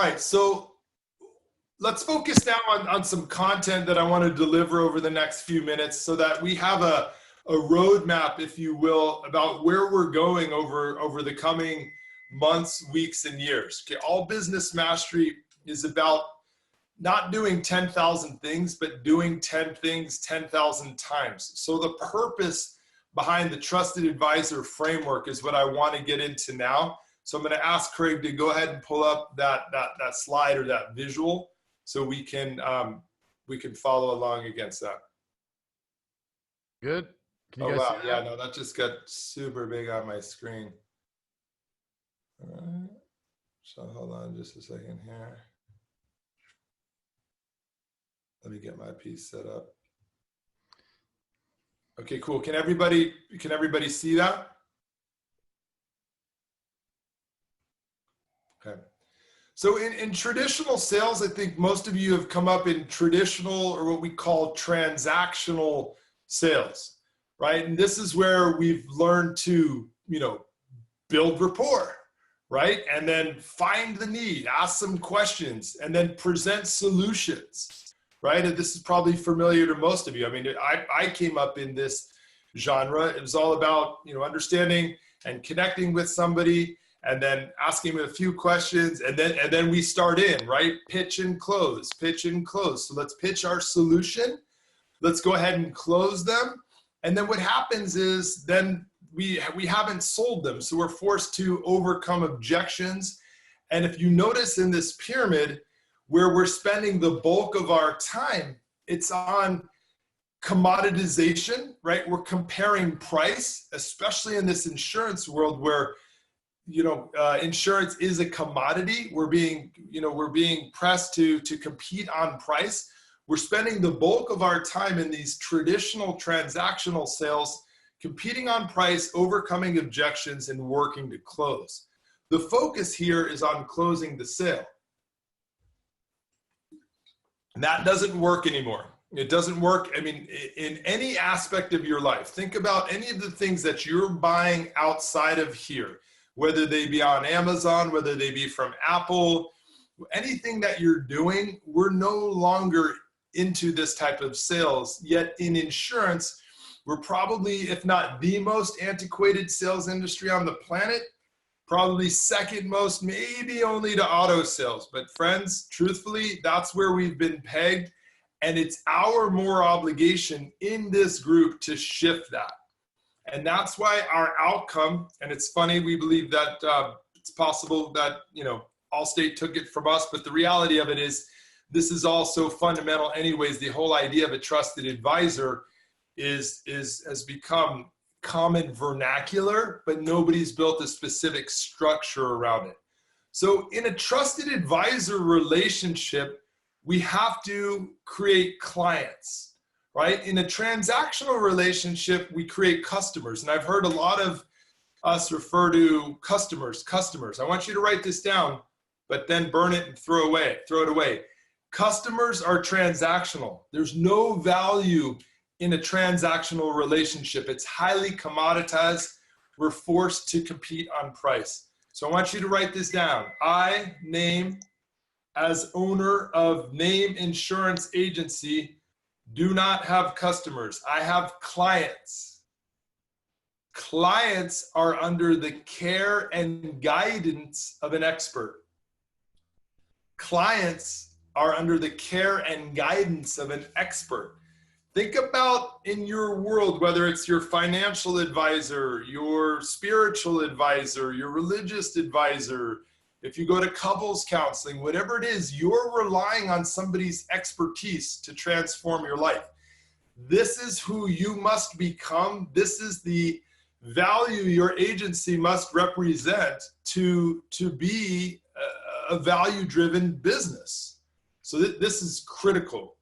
right, so let's focus now on some content that I want to deliver over the next few minutes so that we have a roadmap, if you will, about where we're going over the coming months, weeks, and years. Okay, all business mastery is about not doing 10,000 things, but doing 10 things 10,000 times. So the purpose behind the Trusted Advisor framework is what I want to get into now. So I'm going to ask Craig to go ahead and pull up that slide or that visual so we can follow along against that. Good. Can you Oh guys wow, see yeah, that? no, that just got super big on my screen. All right. So hold on just a second here. Let me get my piece set up. Okay, cool. Can everybody see that? Okay. So in traditional sales, I think most of you have come up in traditional or what we call transactional sales, right? And this is where we've learned to, build rapport, right? And then find the need, ask some questions, and then present solutions, right? And this is probably familiar to most of you. I mean, I came up in this genre. It was all about, understanding and connecting with somebody and then asking them a few questions. And then we start in, right? Pitch and close, pitch and close. So let's pitch our solution. Let's go ahead and close them. And then what happens is then we haven't sold them. So we're forced to overcome objections. And if you notice in this pyramid where we're spending the bulk of our time, it's on commoditization, right? We're comparing price, especially in this insurance world where, insurance is a commodity. We're being pressed to compete on price. We're spending the bulk of our time in these traditional transactional sales, competing on price, overcoming objections, and working to close. The focus here is on closing the sale. And that doesn't work anymore. It doesn't work, in any aspect of your life. Think about any of the things that you're buying outside of here, whether they be on Amazon, whether they be from Apple, anything that you're doing, we're no longer into this type of sales. Yet in insurance, we're probably, if not the most antiquated sales industry on the planet, probably second most, maybe only to auto sales. But friends, truthfully, that's where we've been pegged. And it's our more obligation in this group to shift that. And that's why our outcome, and it's funny, we believe that it's possible that, Allstate took it from us, but the reality of it is this is all so fundamental anyways. The whole idea of a trusted advisor has become common vernacular, but nobody's built a specific structure around it. So in a trusted advisor relationship, we have to create clients, right? In a transactional relationship, we create customers. And I've heard a lot of us refer to customers. I want you to write this down, but then burn it and throw it away. Customers are transactional. There's no value in a transactional relationship. It's highly commoditized. We're forced to compete on price. So I want you to write this down. I, Name, as owner of Name Insurance Agency, do not have customers. I have clients. Clients are under the care and guidance of an expert. Clients are under the care and guidance of an expert. Think about in your world, whether it's your financial advisor, your spiritual advisor, your religious advisor, if you go to couples counseling, whatever it is, you're relying on somebody's expertise to transform your life. This is who you must become. This is the value your agency must represent to be a value-driven business. So this is critical.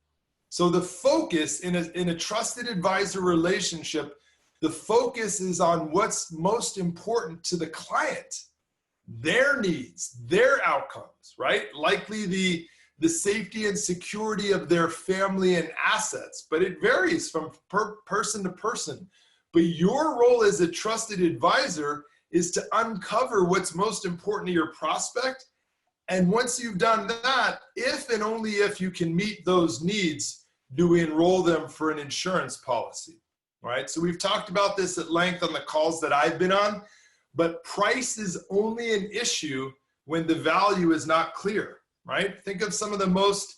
So the focus in a trusted advisor relationship, the focus is on what's most important to the client, their needs, their outcomes, right? Likely the safety and security of their family and assets, but it varies from person to person. But your role as a trusted advisor is to uncover what's most important to your prospect And once you've done that, if and only if you can meet those needs, do we enroll them for an insurance policy, right? So we've talked about this at length on the calls that I've been on, but price is only an issue when the value is not clear, right? Think of some of the most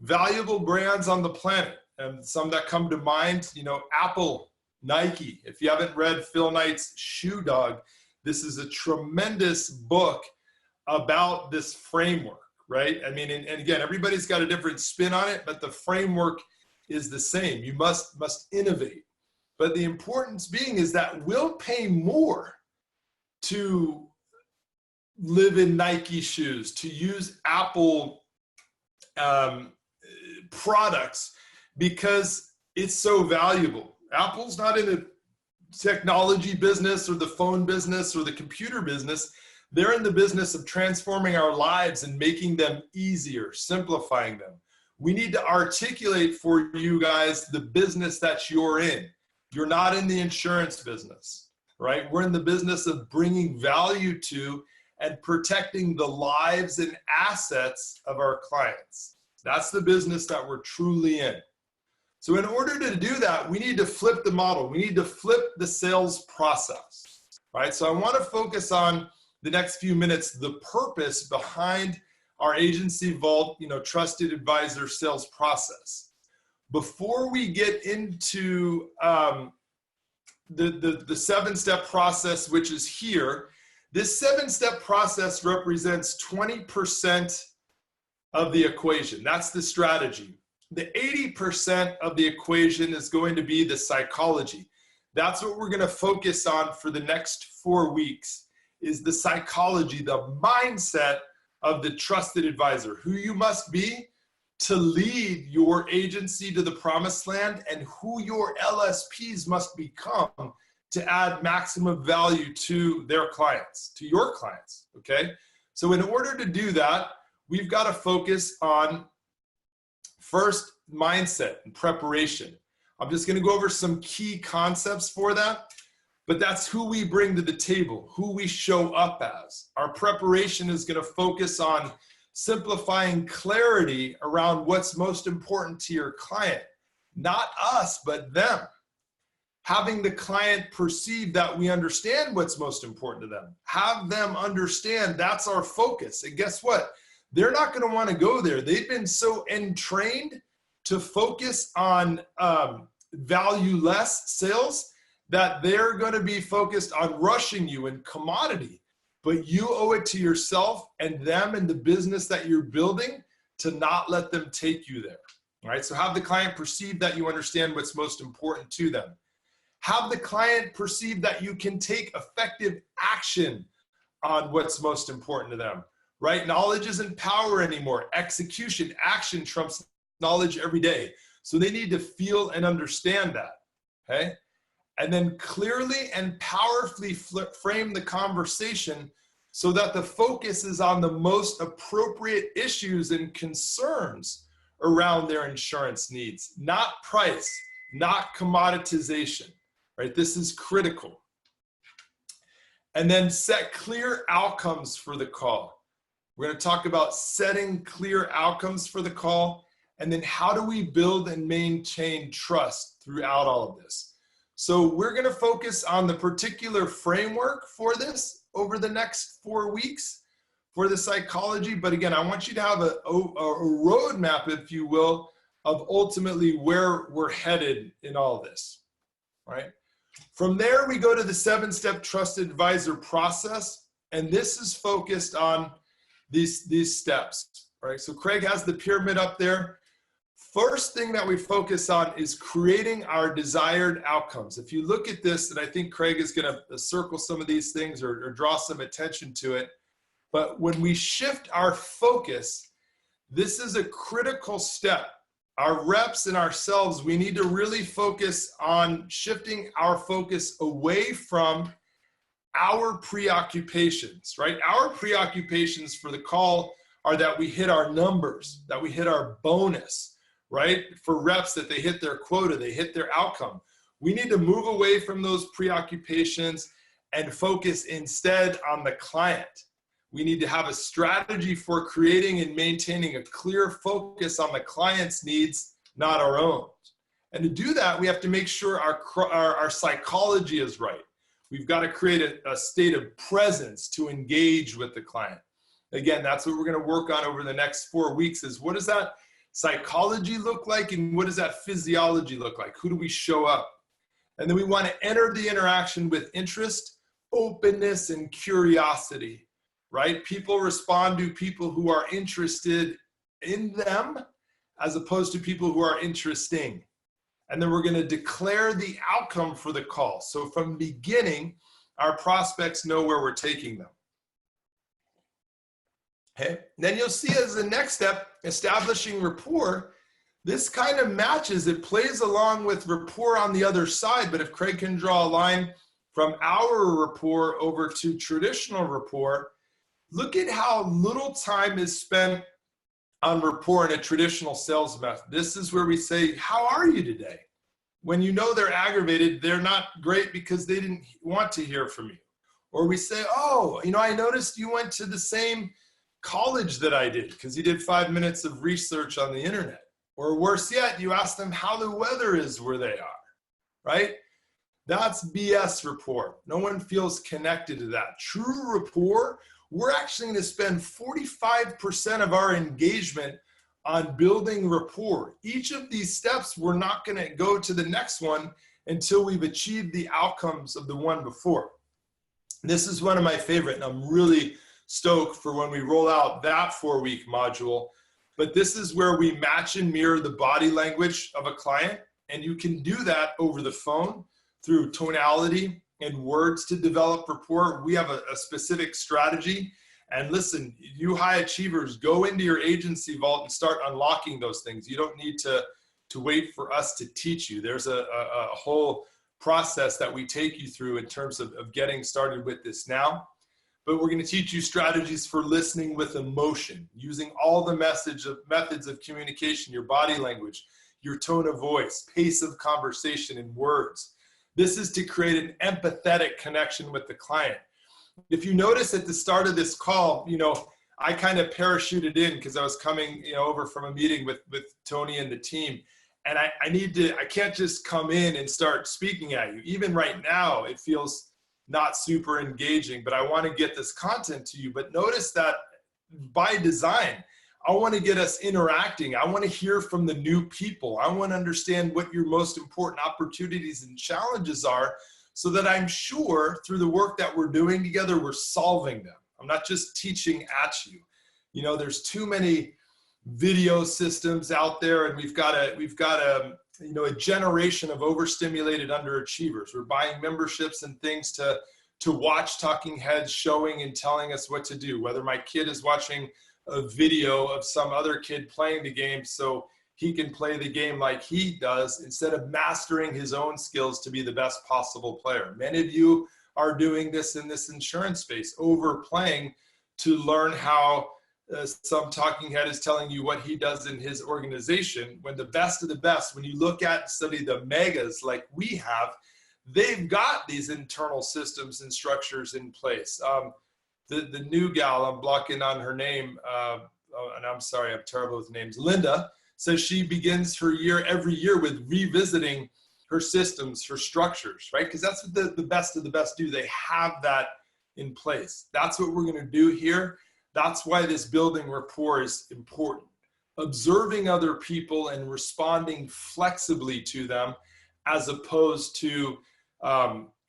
valuable brands on the planet, and some that come to mind, you know, Apple, Nike. If you haven't read Phil Knight's Shoe Dog, this is a tremendous book about this framework, right? I mean, and again, everybody's got a different spin on it, but the framework is the same. You must innovate. But the importance being is that we'll pay more to live in Nike shoes, to use Apple products, because it's so valuable. Apple's not in the technology business or the phone business or the computer business. They're in the business of transforming our lives and making them easier, simplifying them. We need to articulate for you guys the business that you're in. You're not in the insurance business, right? We're in the business of bringing value to and protecting the lives and assets of our clients. That's the business that we're truly in. So in order to do that, we need to flip the model. We need to flip the sales process, right? So I want to focus on the next few minutes, the purpose behind our Agency Vault, you know, trusted advisor sales process. Before we get into the 7-step process, which is here, this 7-step process represents 20% of the equation. That's the strategy. The 80% of the equation is going to be the psychology. That's what we're going to focus on for the next 4 weeks, is the psychology, the mindset of the trusted advisor, who you must be to lead your agency to the promised land, and who your LSPs must become to add maximum value to their clients, to your clients, okay? So in order to do that, we've got to focus on first mindset and preparation. I'm just going to go over some key concepts for that, but that's who we bring to the table, who we show up as. Our preparation is going to focus on simplifying clarity around what's most important to your client, not us, but them. Having the client perceive that we understand what's most important to them. Have them understand that's our focus. And guess what? They're not going to want to go there. They've been so entrained to focus on value-less sales that they're going to be focused on rushing you in commodity. But you owe it to yourself and them and the business that you're building to not let them take you there. All right? So have the client perceive that you understand what's most important to them. Have the client perceive that you can take effective action on what's most important to them. Right? Knowledge isn't power anymore. Execution, action trumps knowledge every day. So they need to feel and understand that, okay? And then clearly and powerfully frame the conversation so that the focus is on the most appropriate issues and concerns around their insurance needs, not price, not commoditization, right? This is critical. And then set clear outcomes for the call. We're going to talk about setting clear outcomes for the call, and then how do we build and maintain trust throughout all of this. So we're going to focus on the particular framework for this over the next 4 weeks for the psychology. But again, I want you to have a roadmap, if you will, of ultimately where we're headed in all this, right? From there, we go to the 7-step trusted advisor process, and this is focused on these steps, right? So Craig has the pyramid up there. First thing that we focus on is creating our desired outcomes. If you look at this, and I think Craig is going to circle some of these things or draw some attention to it, but when we shift our focus, this is a critical step. Our reps and ourselves, we need to really focus on shifting our focus away from our preoccupations, right? Our preoccupations for the call are that we hit our numbers, that we hit our bonus, right? For reps, that they hit their quota, they hit their outcome. We need to move away from those preoccupations and focus instead on the client. We need to have a strategy for creating and maintaining a clear focus on the client's needs, not our own. And to do that, we have to make sure our psychology is right. We've got to create a state of presence to engage with the client. Again, that's what we're going to work on over the next 4 weeks is what does that psychology look like and what does that physiology look like? Who do we show up? And then we want to enter the interaction with interest, openness, and curiosity, right? People respond to people who are interested in them as opposed to people who are interesting. And then we're going to declare the outcome for the call. So from the beginning, our prospects know where we're taking them. Okay. Then you'll see as the next step, establishing rapport. This kind of matches, it plays along with rapport on the other side, but if Craig can draw a line from our rapport over to traditional rapport, look at how little time is spent on rapport in a traditional sales method. This is where we say, how are you today? When you know they're aggravated, they're not great because they didn't want to hear from you. Or we say, oh, I noticed you went to the same college that I did because you did 5 minutes of research on the internet. Or worse yet, you ask them how the weather is where they are, right? That's BS rapport. No one feels connected to that. True rapport, we're actually going to spend 45% of our engagement on building rapport. Each of these steps, we're not going to go to the next one until we've achieved the outcomes of the one before. This is one of my favorite, and I'm really stoked for when we roll out that 4-week module. But this is where we match and mirror the body language of a client. And you can do that over the phone through tonality and words to develop rapport. We have a specific strategy. And listen, you high achievers, go into your agency vault and start unlocking those things. You don't need to wait for us to teach you. There's a whole process that we take you through in terms of getting started with this now. But we're going to teach you strategies for listening with emotion, using all the methods of communication, your body language, your tone of voice, pace of conversation, and words. This is to create an empathetic connection with the client. If you notice at the start of this call, I kind of parachuted in because I was coming over from a meeting with Tony and the team. And I can't just come in and start speaking at you. Even right now, it feels not super engaging, but I want to get this content to you. But notice that by design, I want to get us interacting. I want to hear from the new people. I want to understand what your most important opportunities and challenges are so that I'm sure through the work that we're doing together, we're solving them. I'm not just teaching at you. There's too many video systems out there, and we've got a generation of overstimulated underachievers. We're buying memberships and things to watch talking heads showing and telling us what to do. Whether my kid is watching a video of some other kid playing the game so he can play the game like he does instead of mastering his own skills to be the best possible player. Many of you are doing this in this insurance space, overplaying to learn how some talking head is telling you what he does in his organization, when the best of the best, when you look at and study the megas like we have, they've got these internal systems and structures in place. The new gal, I'm blocking on her name, and I'm sorry, I'm terrible with names, Linda, says she begins her year every year with revisiting her systems, her structures, right? Because that's what the best of the best do. They have that in place. That's what we're going to do here. That's why this building rapport is important. Observing other people and responding flexibly to them as opposed to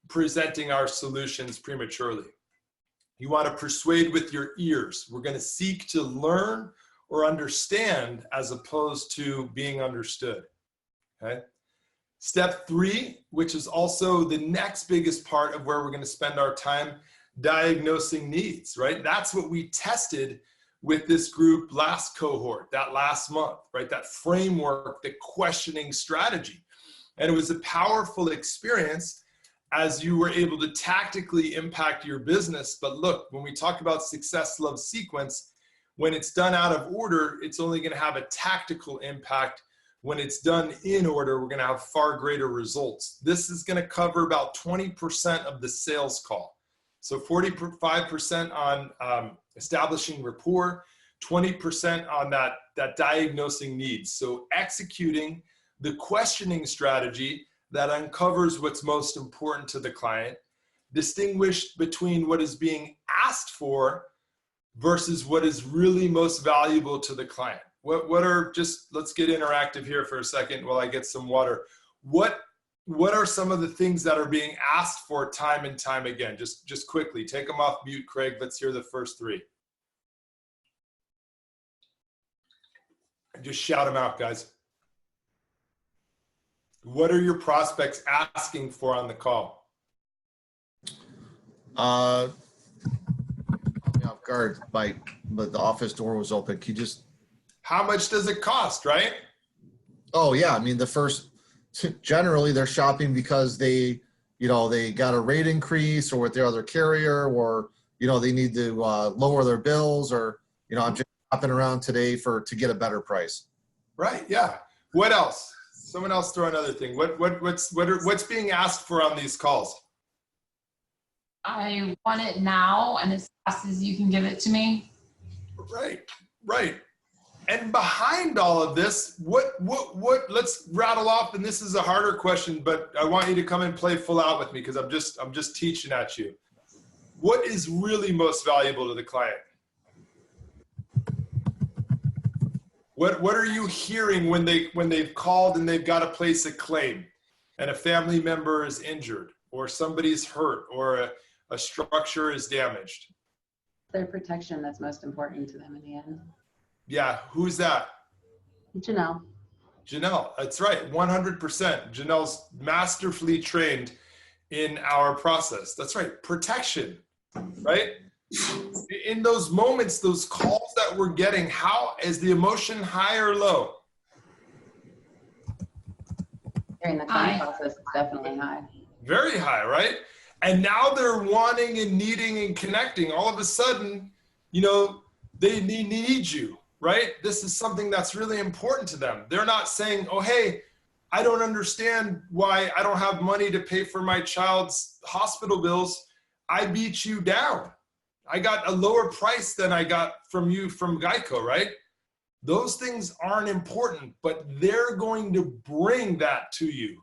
presenting our solutions prematurely. You want to persuade with your ears. We're going to seek to learn or understand as opposed to being understood. Okay. Step 3, which is also the next biggest part of where we're going to spend our time, diagnosing needs, right? That's what we tested with this group last cohort, that last month, right? That framework, the questioning strategy. And it was a powerful experience as you were able to tactically impact your business. But look, when we talk about success love sequence, when it's done out of order, it's only going to have a tactical impact. When it's done in order, we're going to have far greater results. This is going to cover about 20% of the sales call. So 45% on establishing rapport, 20% on that diagnosing needs. So executing the questioning strategy that uncovers what's most important to the client, distinguished between what is being asked for versus what is really most valuable to the client. What are, just let's get interactive here for a second while I get some water. What are some of the things that are being asked for time and time again? Just quickly, take them off mute, Craig. Let's hear the first three. Just shout them out, guys. What are your prospects asking for on the call? Off guard, but the office door was open. Can you just? How much does it cost, right? Oh yeah, I mean generally they're shopping because they got a rate increase or with their other carrier, or they need to lower their bills, or I'm just shopping around today to get a better price. Right. Yeah. What else? Someone else throw another thing. What's being asked for on these calls? I want it now and as fast as you can give it to me. Right. And behind all of this, what, let's rattle off, and this is a harder question, but I want you to come and play full out with me because I'm just teaching at you. What is really most valuable to the client? What are you hearing when they've called and they've got to place a claim and a family member is injured or somebody's hurt or a structure is damaged? Their protection that's most important to them in the end. Yeah, who's that? Janelle. Janelle, that's right, 100%. Janelle's masterfully trained in our process. That's right, protection, right? In those moments, those calls that we're getting, how is the emotion high or low? During the claim process, it's definitely high. Very high, right? And now they're wanting and needing and connecting. All of a sudden, they need you, right? This is something that's really important to them. They're not saying, oh, hey, I don't understand why I don't have money to pay for my child's hospital bills. I beat you down. I got a lower price than I got from you from Geico, right? Those things aren't important, but they're going to bring that to you.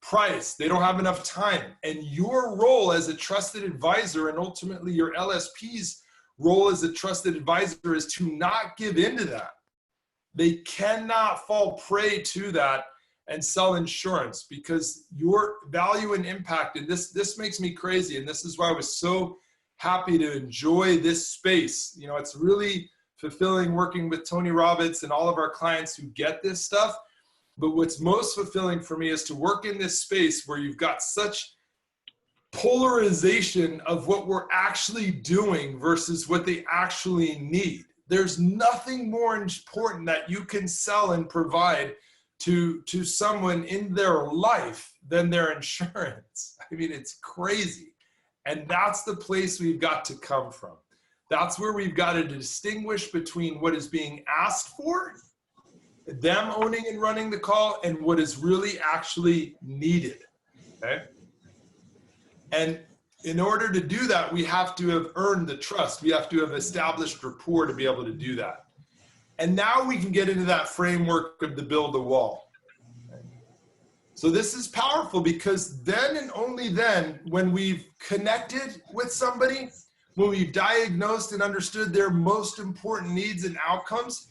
Price, they don't have enough time. And your role as a trusted advisor, and ultimately your LSP's role as a trusted advisor, is to not give into that. They cannot fall prey to that and sell insurance, because your value and impact, and this makes me crazy, and this is why I was so happy to enjoy this space. It's really fulfilling working with Tony Robbins and all of our clients who get this stuff. But what's most fulfilling for me is to work in this space where you've got such polarization of what we're actually doing versus what they actually need. There's nothing more important that you can sell and provide to someone in their life than their insurance. I mean, it's crazy. And that's the place we've got to come from. That's where we've got to distinguish between what is being asked for, them owning and running the call, and what is really actually needed, okay? And in order to do that, we have to have earned the trust. We have to have established rapport to be able to do that. And now we can get into that framework of the build a wall. So this is powerful, because then and only then, when we've connected with somebody, when we've diagnosed and understood their most important needs and outcomes,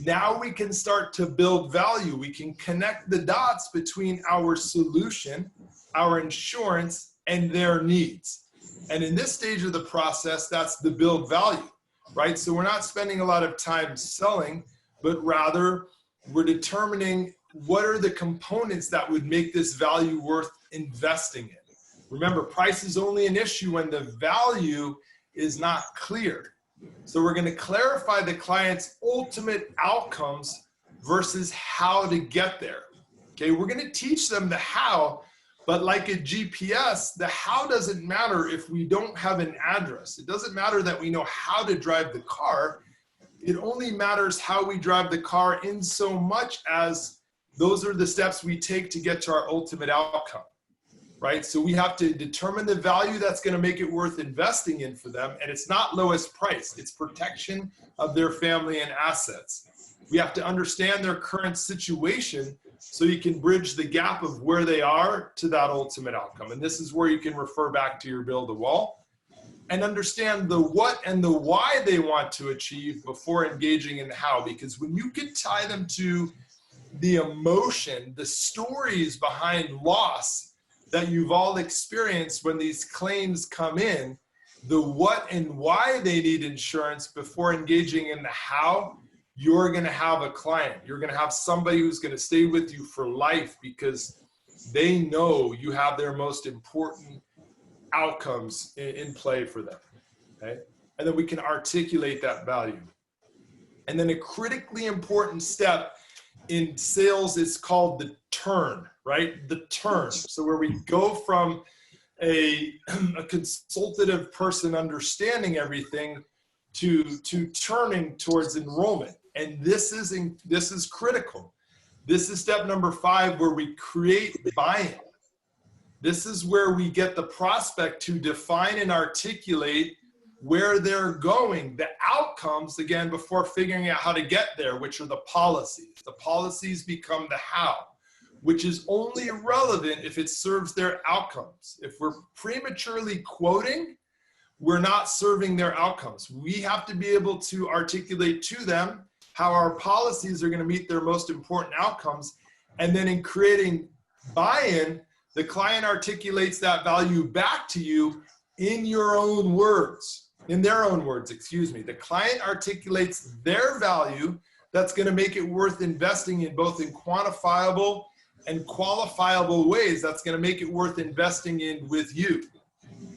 now we can start to build value. We can connect the dots between our solution, our insurance, and their needs. And in this stage of the process, that's the build value, right? So we're not spending a lot of time selling, but rather we're determining what are the components that would make this value worth investing in. Remember, price is only an issue when the value is not clear. So we're going to clarify the client's ultimate outcomes versus how to get there. Okay, we're going to teach them the how, but like a GPS, the how doesn't matter if we don't have an address. It doesn't matter that we know how to drive the car. It only matters how we drive the car, in so much as those are the steps we take to get to our ultimate outcome. right? So we have to determine the value that's going to make it worth investing in for them. And it's not lowest price, it's protection of their family and assets. We have to understand their current situation so you can bridge the gap of where they are to that ultimate outcome. And this is where you can refer back to your build a wall and understand the what and the why they want to achieve before engaging in the how. Because when you can tie them to the emotion, the stories behind loss that you've all experienced when these claims come in, the what and why they need insurance before engaging in the how, you're going to have a client. You're going to have somebody who's going to stay with you for life because they know you have their most important outcomes in play for them. Okay? And then we can articulate that value. And then a critically important step in sales is called the turn, right? The turn. So where we go from a consultative person understanding everything to turning towards enrollment. And this is critical. This is step number 5, where we create buy-in. This is where we get the prospect to define and articulate where they're going, the outcomes, again, before figuring out how to get there, which are the policies. The policies become the how, which is only relevant if it serves their outcomes. If we're prematurely quoting, we're not serving their outcomes. We have to be able to articulate to them how our policies are going to meet their most important outcomes. And then in creating buy-in, the client articulates that value back to you in your own words, in their own words, excuse me. The client articulates their value that's going to make it worth investing in, both in quantifiable and qualifiable ways. That's going to make it worth investing in with you,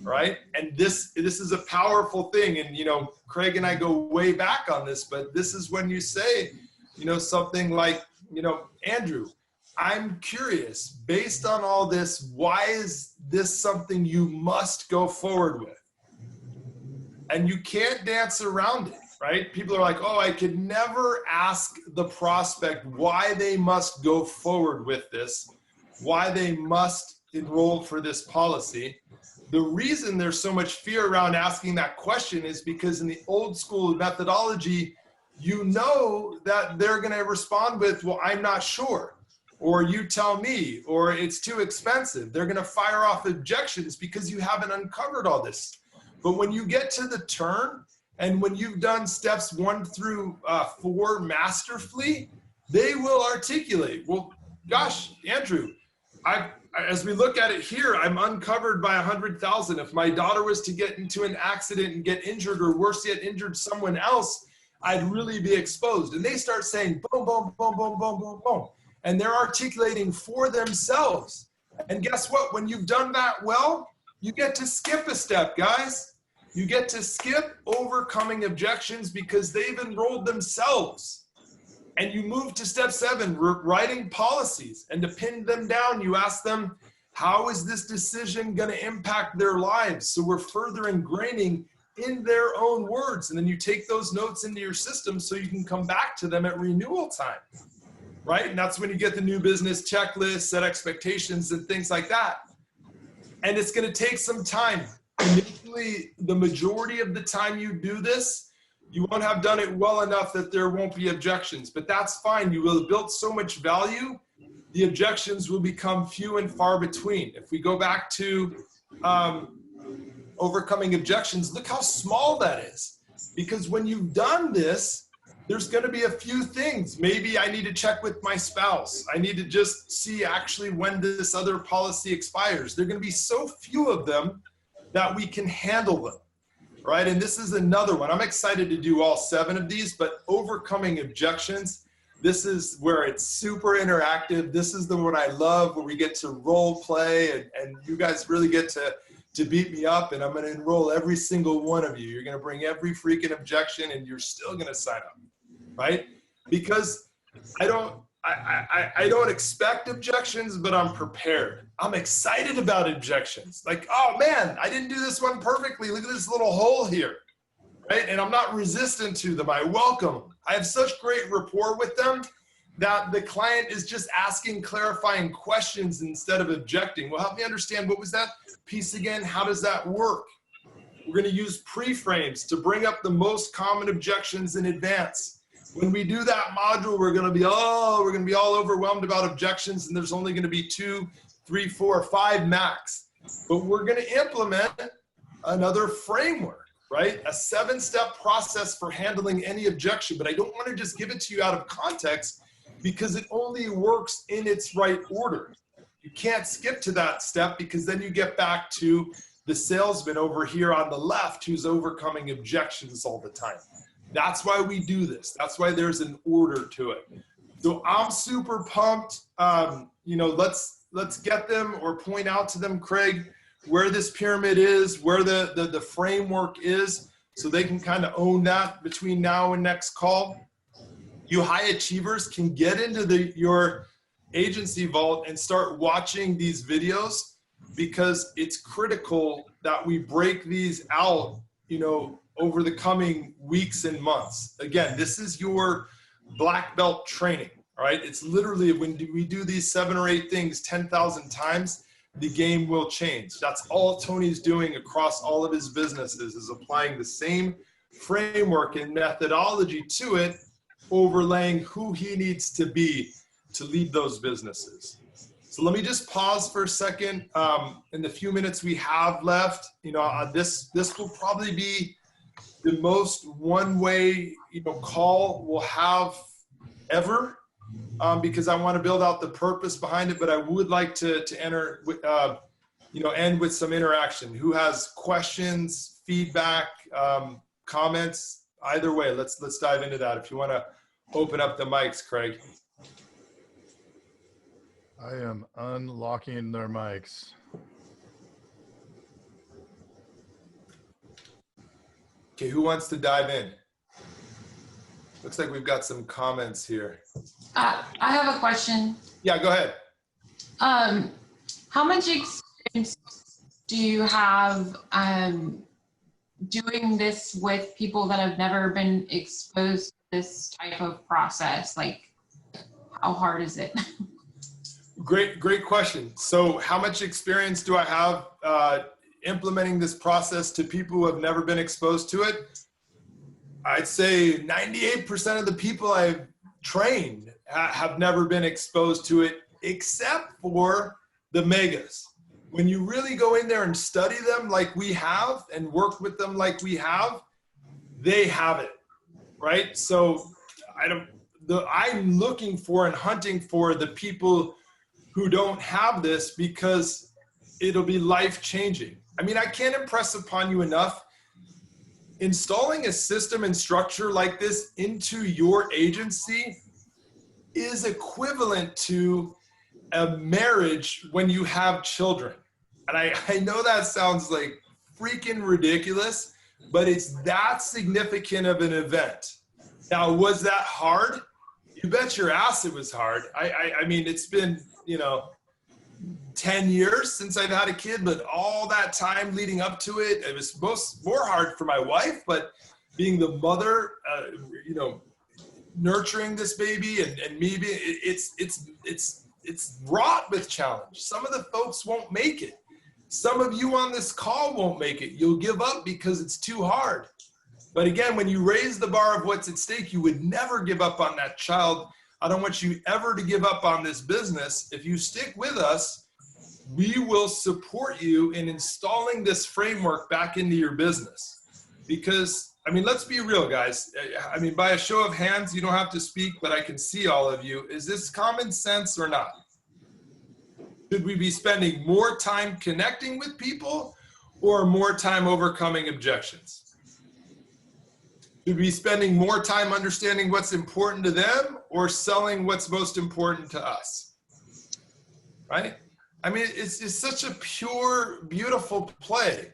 right? And this is a powerful thing. And, you know, Craig and I go way back on this, but this is when you say, you know, something like, you know, Andrew, I'm curious, based on all this, why is this something you must go forward with? And you can't dance around it, right? People are like, oh, I could never ask the prospect why they must go forward with this, why they must enroll for this policy. The reason there's so much fear around asking that question is because in the old school methodology, you know that they're going to respond with, well, I'm not sure, or you tell me, or it's too expensive. They're going to fire off objections because you haven't uncovered all this. But when you get to the turn, and when you've done steps 1 through 4 masterfully, they will articulate, well, gosh, Andrew, as we look at it here, I'm uncovered by 100,000. If my daughter was to get into an accident and get injured, or worse yet, injured someone else, I'd really be exposed. And they start saying, boom, boom, boom, boom, boom, boom, boom. And they're articulating for themselves. And guess what? When you've done that well, you get to skip a step, guys. You get to skip overcoming objections because they've enrolled themselves. And you move to step 7, writing policies. And to pin them down, you ask them, how is this decision going to impact their lives? So we're further ingraining in their own words. And then you take those notes into your system so you can come back to them at renewal time, right? And that's when you get the new business checklist, set expectations, and things like that. And it's going to take some time. Initially, the majority of the time you do this, you won't have done it well enough that there won't be objections, but that's fine. You will have built so much value, the objections will become few and far between. If we go back to overcoming objections, look how small that is. Because when you've done this, there's going to be a few things. Maybe I need to check with my spouse. I need to just see actually when this other policy expires. There are going to be so few of them that we can handle them, right? And this is another one. I'm excited to do all 7 of these, but overcoming objections, this is where it's super interactive. This is the one I love, where we get to role play and you guys really get to beat me up, and I'm going to enroll every single one of you. You're going to bring every freaking objection and you're still going to sign up, right? Because I don't expect objections, but I'm prepared. I'm excited about objections. Like, oh man, I didn't do this one perfectly. Look at this little hole here, right? And I'm not resistant to them. I welcome them. I have such great rapport with them that the client is just asking clarifying questions instead of objecting. Well, help me understand, what was that piece again? How does that work? We're going to use pre-frames to bring up the most common objections in advance. When we do that module, we're going to be all overwhelmed about objections, and there's only going to be 2, 3, 4, 5 max. But we're going to implement another framework, right? A 7-step process for handling any objection. But I don't want to just give it to you out of context, because it only works in its right order. You can't skip to that step, because then you get back to the salesman over here on the left who's overcoming objections all the time. That's why we do this. That's why there's an order to it. So I'm super pumped. You know, let's get them, or point out to them, Craig, where this pyramid is, where the framework is, so they can kind of own that between now and next call. You high achievers can get into your agency vault and start watching these videos, because it's critical that we break these out, you know, over the coming weeks and months. Again, this is your black belt training, all right? It's literally, when we do these 7 or 8 things 10,000 times, the game will change. That's all Tony's doing across all of his businesses, is applying the same framework and methodology to it, overlaying who he needs to be to lead those businesses. So let me just pause for a second. In the few minutes we have left, you know, this will probably be the most one-way, you know, call we'll have ever, because I want to build out the purpose behind it. But I would like to enter, you know, end with some interaction. Who has questions, feedback, comments? Either way, let's dive into that. If you want to open up the mics, Craig. I am unlocking their mics. Okay, who wants to dive in? Looks like we've got some comments here. I have a question. Yeah, go ahead. How much experience do you have doing this with people that have never been exposed to this type of process? Like, how hard is it? Great question. So how much experience do I have implementing this process to people who have never been exposed to it? I'd say 98% of the people I've trained have never been exposed to it, except for the megas. When you really go in there and study them like we have, and work with them like we have, they have it, right? So I'm looking for and hunting for the people who don't have this, because it'll be life-changing. I mean, I can't impress upon you enough, installing a system and structure like this into your agency is equivalent to a marriage when you have children. And I know that sounds like freaking ridiculous, but it's that significant of an event. Now, was that hard? You bet your ass it was hard. I mean, it's been, you know, 10 years since I've had a kid, but all that time leading up to it, it was more hard for my wife, but being the mother, you know, nurturing this baby and me being, it's wrought with challenge. Some of the folks won't make it. Some of you on this call won't make it. You'll give up because it's too hard. But again, when you raise the bar of what's at stake, you would never give up on that child. I don't want you ever to give up on this business. If you stick with us, we will support you in installing this framework back into your business. Because, I mean, let's be real, guys. I mean, by a show of hands, you don't have to speak, but I can see all of you. Is this common sense or not? Should we be spending more time connecting with people or more time overcoming objections? Should we be spending more time understanding what's important to them or selling what's most important to us? Right? I mean, it's such a pure, beautiful play.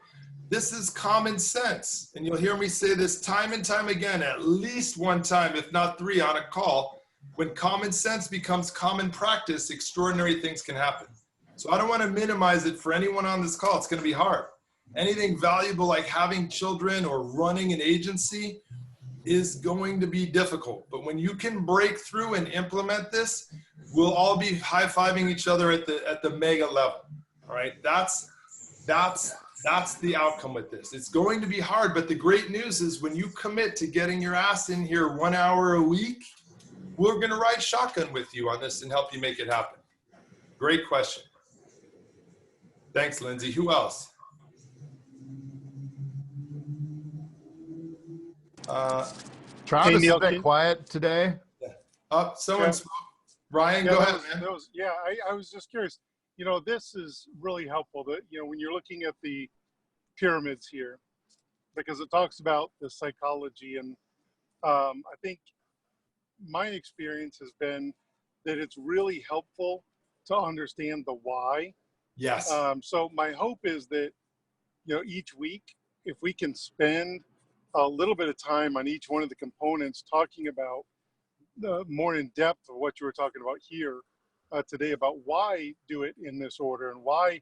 This is common sense. And you'll hear me say this time and time again, at least one time, if not 3 on a call. When common sense becomes common practice, extraordinary things can happen. So I don't want to minimize it for anyone on this call. It's going to be hard. Anything valuable like having children or running an agency, is going to be difficult. But when you can break through and implement this, we'll all be high-fiving each other at the mega level. All right, that's the outcome with this. It's going to be hard, but the great news is when you commit to getting your ass in here 1 hour a week, we're going to ride shotgun with you on this and help you make it happen. Great question. Thanks, Lindsay. Who else? Travis is Neil, a bit can- quiet today. Someone Yeah. spoke. Ryan, Yeah, go that ahead, was- man. that was- yeah, I was just curious. You know, this is really helpful that, you know, when you're looking at the pyramids here, because it talks about the psychology. And I think my experience has been that it's really helpful to understand the why. Yes. So my hope is that, you know, each week, if we can spend a little bit of time on each one of the components talking about more in depth of what you were talking about here today, about why do it in this order and why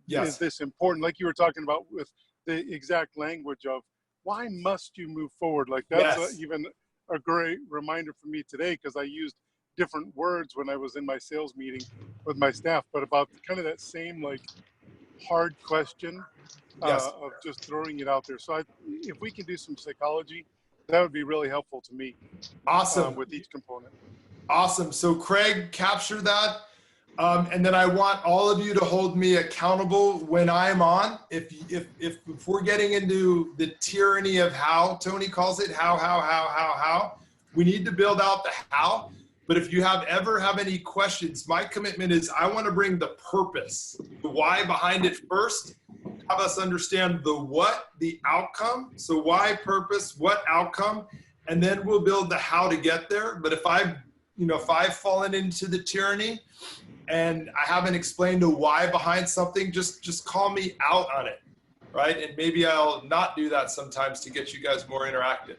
is this important, like you were talking about with the exact language of why must you move forward. Like that's even a great reminder for me today, because I used different words when I was in my sales meeting with my staff, but about kind of that same like hard question of just throwing it out there. So if we can do some psychology, that would be really helpful to me. Awesome. With each component. Awesome. So Craig, capture that. And then I want all of you to hold me accountable when I'm on. If we're getting into the tyranny of how, Tony calls it, how, we need to build out the how. But if you ever have any questions, my commitment is I want to bring the purpose, the why behind it first, have us understand the what, the outcome. So why, purpose, what outcome, and then we'll build the how to get there. But if I've fallen into the tyranny and I haven't explained the why behind something, just call me out on it, right? And maybe I'll not do that sometimes to get you guys more interactive.